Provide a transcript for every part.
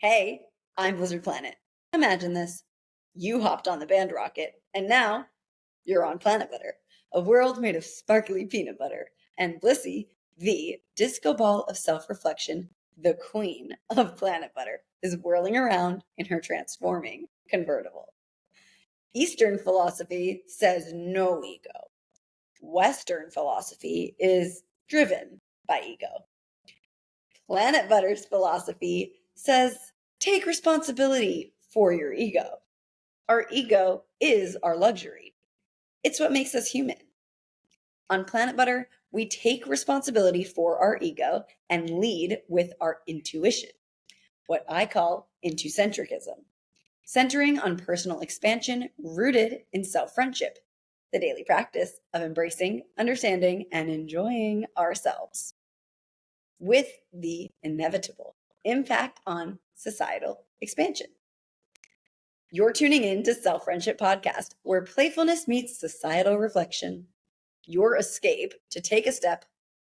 Hey, I'm Blizzard Planet. Imagine this. You hopped on the band rocket, and now you're on Planet Butter, a world made of sparkly peanut butter. And Blissi, the disco ball of self reflection, the queen of Planet Butter, is whirling around in her transforming convertible. Eastern philosophy says no ego. Western philosophy is driven by ego. Planet Butter's philosophy says take responsibility for your ego. Our ego is our luxury. It's what makes us human. On Planet Butter, we take responsibility for our ego and lead with our intuition, what I call Intucentricism, centering on personal expansion rooted in self-friendship, the daily practice of embracing, understanding, and enjoying ourselves, with the inevitable impact on societal expansion. You're tuning in to Self Friendship Podcast, where playfulness meets societal reflection. Your escape to take a step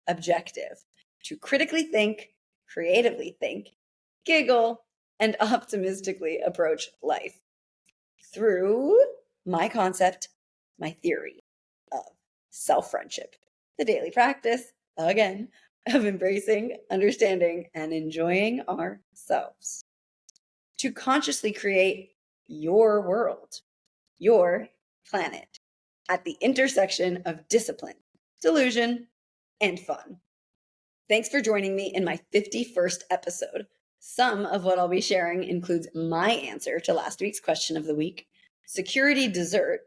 objective, to critically think, creatively think, giggle, and optimistically approach life through my concept, my theory of self-friendship, the daily practice, again, of embracing, understanding, and enjoying ourselves. To consciously create your world, your planet, at the intersection of discipline, delusion, and fun. Thanks for joining me in my 51st episode. Some of what I'll be sharing includes my answer to last week's question of the week, security dessert,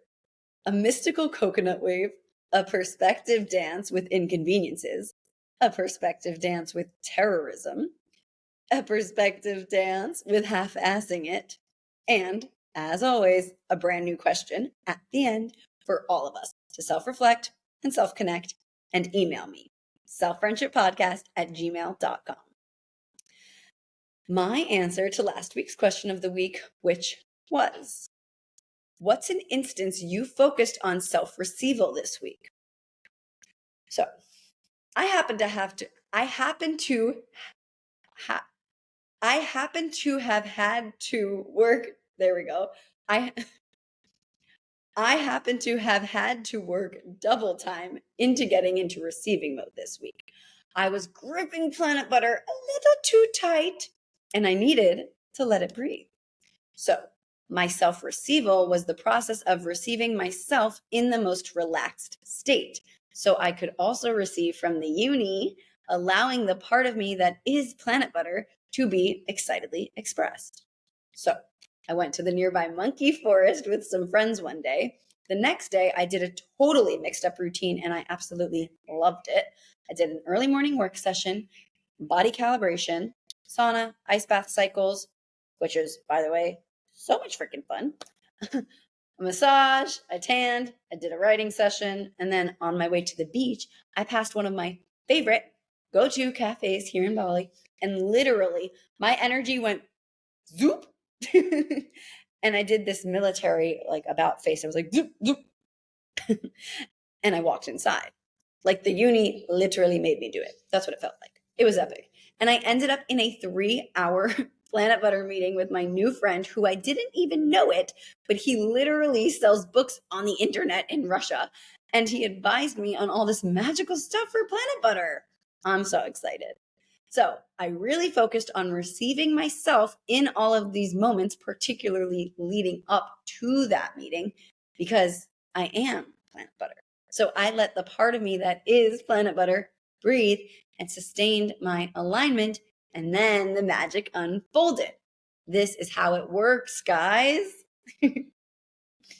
a mystical coconut wave, a perspective dance with inconveniences, a perspective dance with terrorism, a perspective dance with half-assing it, and, as always, a brand new question at the end for all of us to self-reflect and self-connect and email me, selffriendshippodcast@gmail.com. My answer to last week's question of the week, which was, what's an instance you focused on self-receival this week? So, I happen to have had to work. There we go. I happen to have had to work double time into getting into receiving mode this week. I was gripping Planet Butter a little too tight, and I needed to let it breathe. So, my self-receival was the process of receiving myself in the most relaxed state, so I could also receive from the uni, allowing the part of me that is Planet Butter to be excitedly expressed. So, I went to the nearby monkey forest with some friends one day. The next day, I did a totally mixed up routine and I absolutely loved it. I did an early morning work session, body calibration, sauna, ice bath cycles, which is, by the way, so much freaking fun. A massage, I tanned, I did a writing session, and then on my way to the beach, I passed one of my favorite go-to cafes here in Bali, and literally my energy went zoop. And I did this military about face. I was like zoop, zoop. And I walked inside. Like the uni literally made me do it. That's what it felt like. It was epic. And I ended up in a 3-hour Planet Butter meeting with my new friend who I didn't even know it, but he literally sells books on the internet in Russia. And he advised me on all this magical stuff for Planet Butter. I'm so excited. So I really focused on receiving myself in all of these moments, particularly leading up to that meeting, because I am Planet Butter. So I let the part of me that is Planet Butter breathe and sustained my alignment, and then the magic unfolded. This is how it works, guys.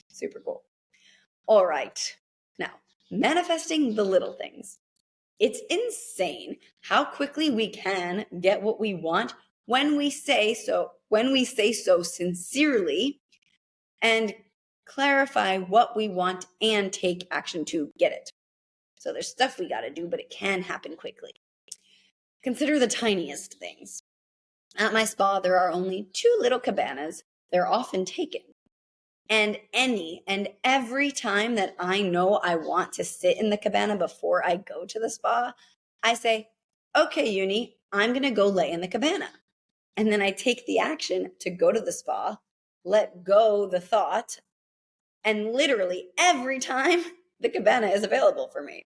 Super cool. All right. Now, manifesting the little things. It's insane how quickly we can get what we want when we say so sincerely and clarify what we want and take action to get it. So there's stuff we got to do, but it can happen quickly. Consider the tiniest things. At my spa, there are only 2 little cabanas. They're often taken. And any and every time that I know I want to sit in the cabana before I go to the spa, I say, okay, uni, I'm going to go lay in the cabana. And then I take the action to go to the spa, let go the thought, and literally every time the cabana is available for me.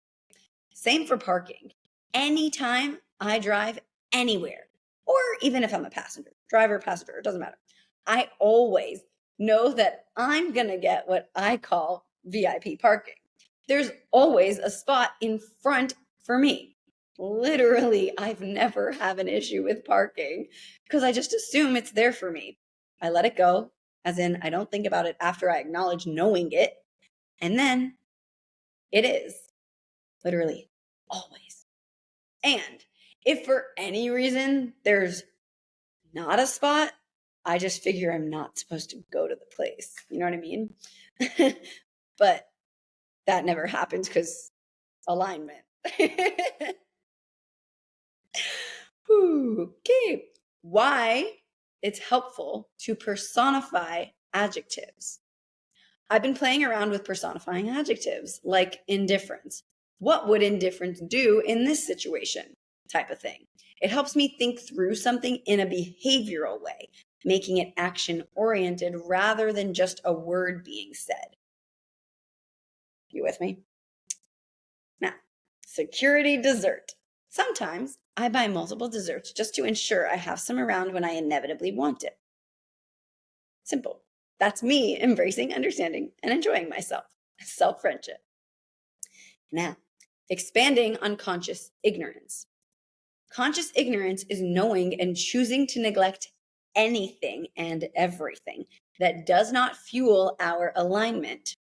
Same for parking. Anytime I drive anywhere, or even if I'm a passenger, driver, passenger, it doesn't matter. I always know that I'm going to get what I call VIP parking. There's always a spot in front for me. Literally, I've never had an issue with parking because I just assume it's there for me. I let it go, as in I don't think about it after I acknowledge knowing it. And then it is. Literally, always. And if for any reason there's not a spot, I just figure I'm not supposed to go to the place. You know what I mean? But that never happens because alignment. Okay. Why it's helpful to personify adjectives. I've been playing around with personifying adjectives like indifference. What would indifference do in this situation? Type of thing. It helps me think through something in a behavioral way, making it action oriented rather than just a word being said. You with me? Now, security dessert. Sometimes I buy multiple desserts just to ensure I have some around when I inevitably want it. Simple. That's me embracing, understanding, and enjoying myself. Self-friendship. Now, expanding on conscious ignorance. Conscious ignorance is knowing and choosing to neglect anything and everything that does not fuel our alignment.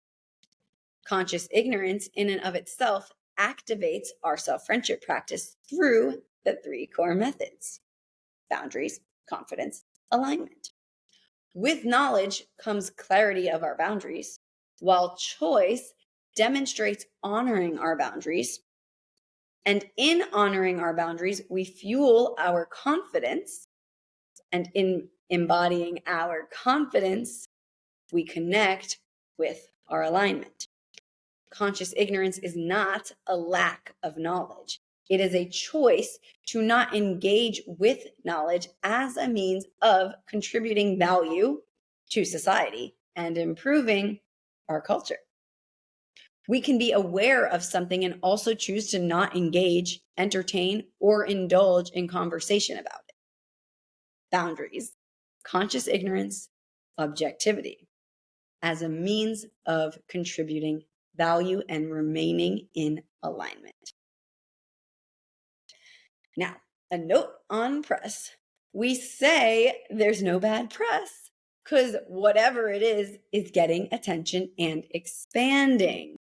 Conscious ignorance in and of itself activates our self-friendship practice through the 3 core methods: boundaries, confidence, alignment. With knowledge comes clarity of our boundaries, while choice demonstrates honoring our boundaries. And in honoring our boundaries, we fuel our confidence. And in embodying our confidence, we connect with our alignment. Conscious ignorance is not a lack of knowledge. It is a choice to not engage with knowledge as a means of contributing value to society and improving our culture. We can be aware of something and also choose to not engage, entertain, or indulge in conversation about it. Boundaries, conscious ignorance, objectivity as a means of contributing value and remaining in alignment. Now, a note on press. We say there's no bad press because whatever it is getting attention and expanding.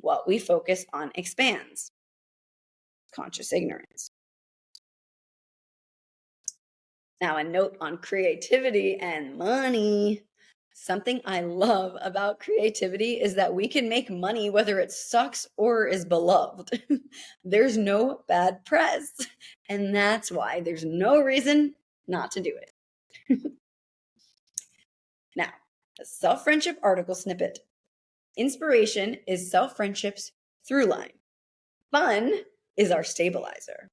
What we focus on expands. Conscious ignorance. Now, a note on creativity and money. Something I love about creativity is that we can make money whether it sucks or is beloved. There's no bad press. And that's why there's no reason not to do it. Now, a self-friendship article snippet. Inspiration is self-friendship's through line. Fun is our stabilizer.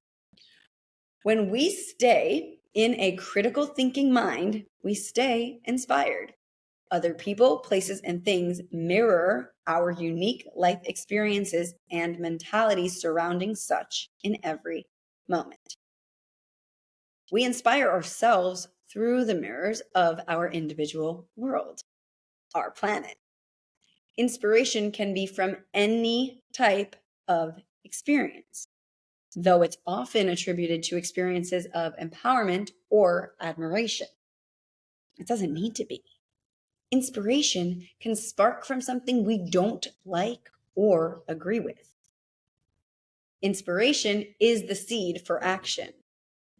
When we stay in a critical thinking mind, we stay inspired. Other people, places, and things mirror our unique life experiences and mentalities surrounding such in every moment. We inspire ourselves through the mirrors of our individual world, our planet. Inspiration can be from any type of experience, though it's often attributed to experiences of empowerment or admiration. It doesn't need to be. Inspiration can spark from something we don't like or agree with. Inspiration is the seed for action.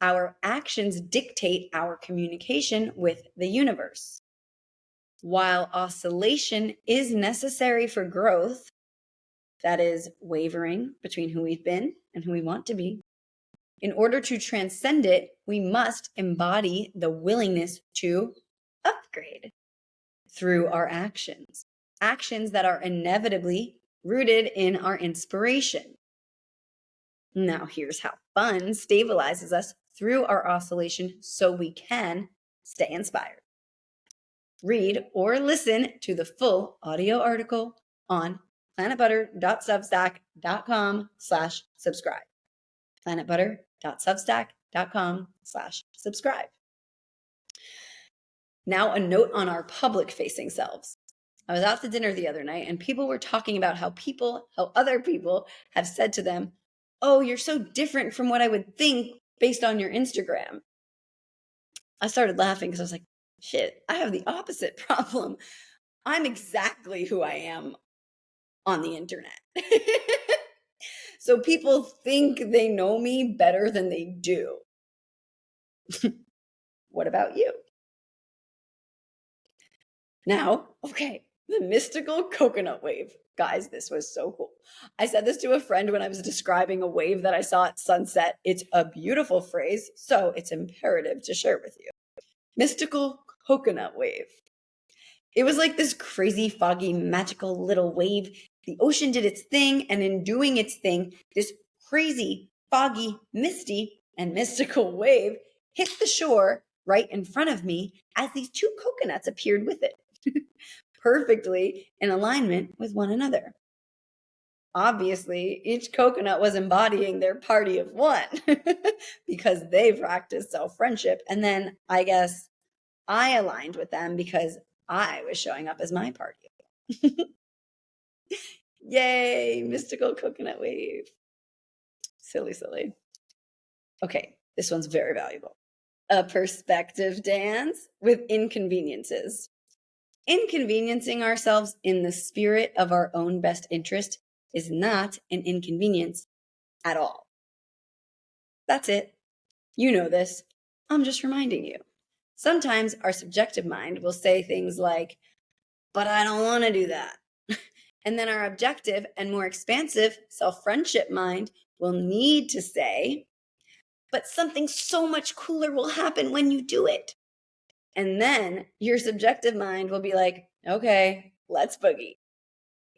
Our actions dictate our communication with the universe. While oscillation is necessary for growth, that is, wavering between who we've been and who we want to be, in order to transcend it, we must embody the willingness to upgrade through our actions that are inevitably rooted in our inspiration. Now, here's how fun stabilizes us through our oscillation so we can stay inspired. Read or listen to the full audio article on planetbutter.substack.com/subscribe. planetbutter.substack.com/subscribe. Now, a note on our public-facing selves. I was out to dinner the other night and people were talking about how other people have said to them, "Oh, you're so different from what I would think based on your Instagram." I started laughing because I was like, shit, I have the opposite problem. I'm exactly who I am on the internet. So people think they know me better than they do. What about you? Now, okay, the mystical coconut wave. Guys, this was so cool. I said this to a friend when I was describing a wave that I saw at sunset. It's a beautiful phrase, so it's imperative to share with you. Mystical coconut wave. It was like this crazy, foggy, magical little wave. The ocean did its thing, and in doing its thing, this crazy, foggy, misty, and mystical wave hit the shore right in front of me as these two coconuts appeared with it, perfectly in alignment with one another. Obviously, each coconut was embodying their party of one because they practiced self-friendship. And then I guess I aligned with them because I was showing up as my party. Yay, mystical coconut wave. Silly, silly. Okay, this one's very valuable. A perspective dance with inconveniences. Inconveniencing ourselves in the spirit of our own best interest is not an inconvenience at all. That's it. You know this. I'm just reminding you. Sometimes our subjective mind will say things like, but I don't want to do that. And then our objective and more expansive self-friendship mind will need to say, but something so much cooler will happen when you do it. And then your subjective mind will be like, okay, let's boogie.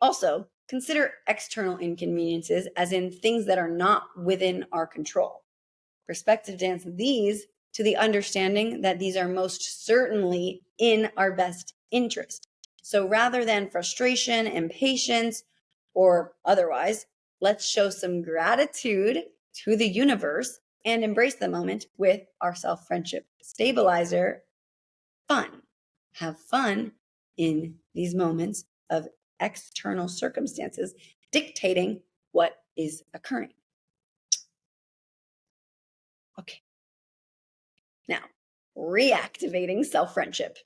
Also, consider external inconveniences as in things that are not within our control. Perspective dance these to the understanding that these are most certainly in our best interest. So rather than frustration, impatience, or otherwise, let's show some gratitude to the universe and embrace the moment with our self-friendship stabilizer. Fun. Have fun in these moments of external circumstances dictating what is occurring. Okay. Now, reactivating self-friendship.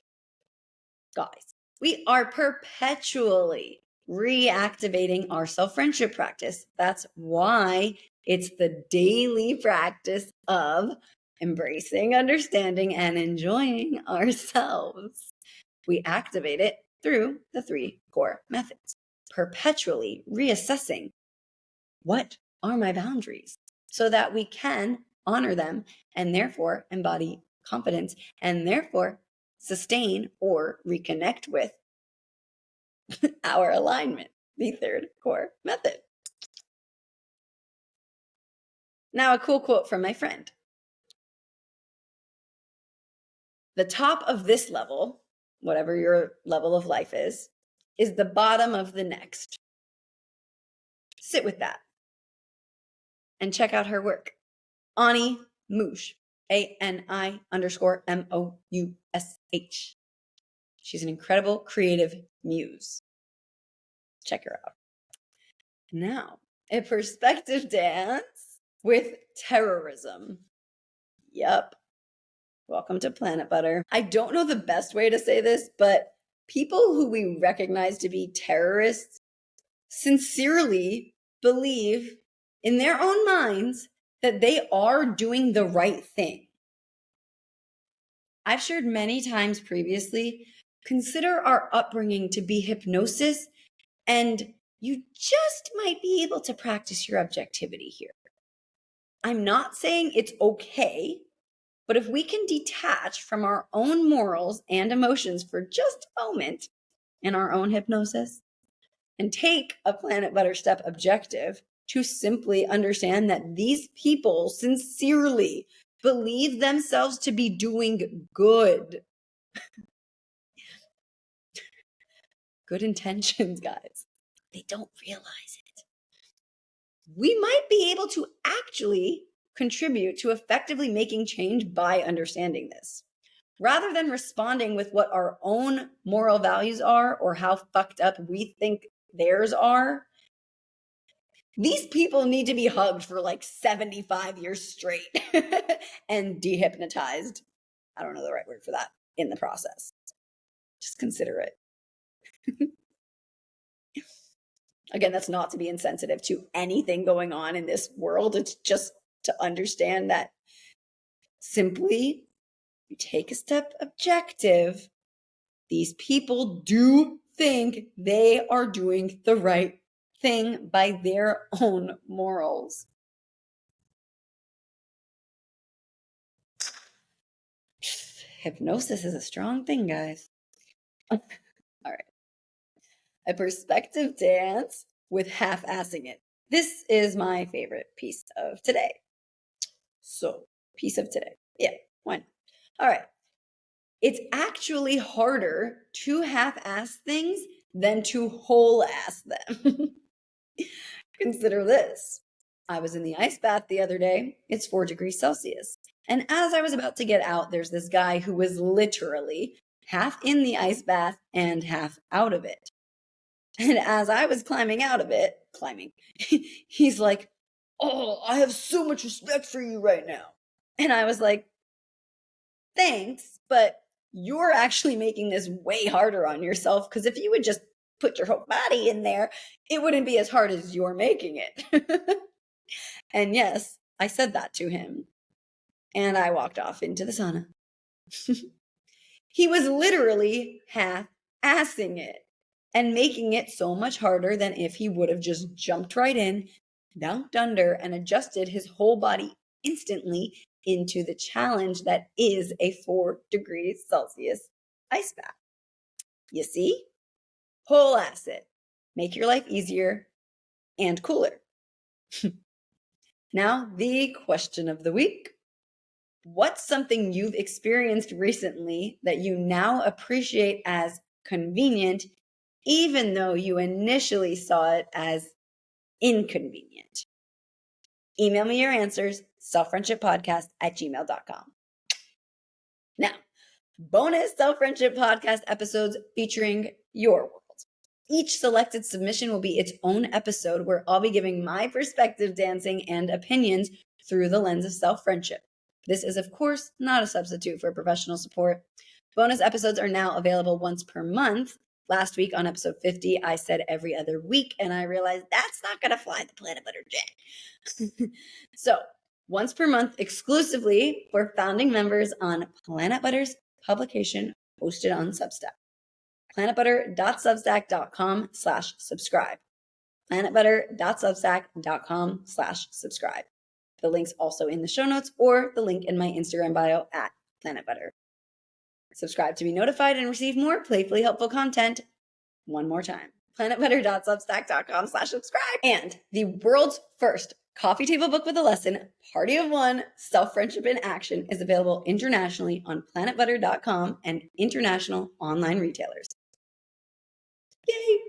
Guys, we are perpetually reactivating our self-friendship practice. That's why it's the daily practice of embracing, understanding, and enjoying ourselves. We activate it through the 3 core methods, perpetually reassessing what are my boundaries so that we can honor them and therefore embody confidence and therefore sustain or reconnect with our alignment, the 3rd core method. Now, a cool quote from my friend. The top of this level, whatever your level of life is the bottom of the next. Sit with that and check out her work. Ani Moosh, ANI_MOUSH. She's an incredible creative muse. Check her out. Now, a perspective dance with terrorism. Yep. Welcome to Planet Butter. I don't know the best way to say this, but people who we recognize to be terrorists sincerely believe in their own minds that they are doing the right thing. I've shared many times previously, consider our upbringing to be hypnosis, and you just might be able to practice your objectivity here. I'm not saying it's okay, but if we can detach from our own morals and emotions for just a moment in our own hypnosis and take a Planet Butter step objective to simply understand that these people sincerely believe themselves to be doing good. Good intentions, guys. They don't realize it. We might be able to actually contribute to effectively making change by understanding this. Rather than responding with what our own moral values are or how fucked up we think theirs are, these people need to be hugged for like 75 years straight and dehypnotized. I don't know the right word for that in the process. Just consider it. Again, that's not to be insensitive to anything going on in this world. It's just to understand that simply you take a step objective. These people do think they are doing the right thing by their own morals. Hypnosis is a strong thing, guys. All right. A perspective dance with half-assing it. This is my favorite piece of today. So, piece of today. Yeah, why not? All right. It's actually harder to half-ass things than to whole-ass them. Consider this. I was in the ice bath the other day. It's 4 degrees Celsius. And as I was about to get out, there's this guy who was literally half in the ice bath and half out of it. And as I was climbing out of it, he's like, "Oh, I have so much respect for you right now." And I was like, "Thanks, but you're actually making this way harder on yourself, because if you would just put your whole body in there, it wouldn't be as hard as you're making it." And yes, I said that to him. And I walked off into the sauna. He was literally half-assing it and making it so much harder than if he would have just jumped right in, dunked under, and adjusted his whole body instantly into the challenge that is a 4 degrees Celsius ice bath. You see? Whole ass it. Make your life easier and cooler. Now, the question of the week. What's something you've experienced recently that you now appreciate as convenient, even though you initially saw it as inconvenient? Email me your answers, selffriendshippodcast@gmail.com. Now, bonus Self-Friendship Podcast episodes featuring your world. Each selected submission will be its own episode where I'll be giving my perspective, dancing, and opinions through the lens of self-friendship. This is, of course, not a substitute for professional support. Bonus episodes are now available once per month. Last week on episode 50, I said every other week, and I realized that's not going to fly the Planit Butter jet. So, once per month exclusively for founding members on Planit Butter's publication hosted on Substack. planetbutter.substack.com/subscribe. planetbutter.substack.com/subscribe. The link's also in the show notes or the link in my Instagram bio @planetbutter. Subscribe to be notified and receive more playfully helpful content. One more time. planetbutter.substack.com/subscribe. And the world's first coffee table book with a lesson, Party of One, Self-Friendship in Action, is available internationally on planetbutter.com and international online retailers. Yay!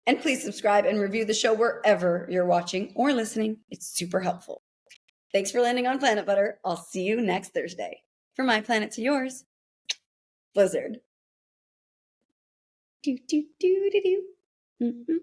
And please subscribe and review the show wherever you're watching or listening. It's super helpful. Thanks for landing on Planit Butter. I'll see you next Thursday. From my planet to yours, Blizzard. Do, do, do, do, do.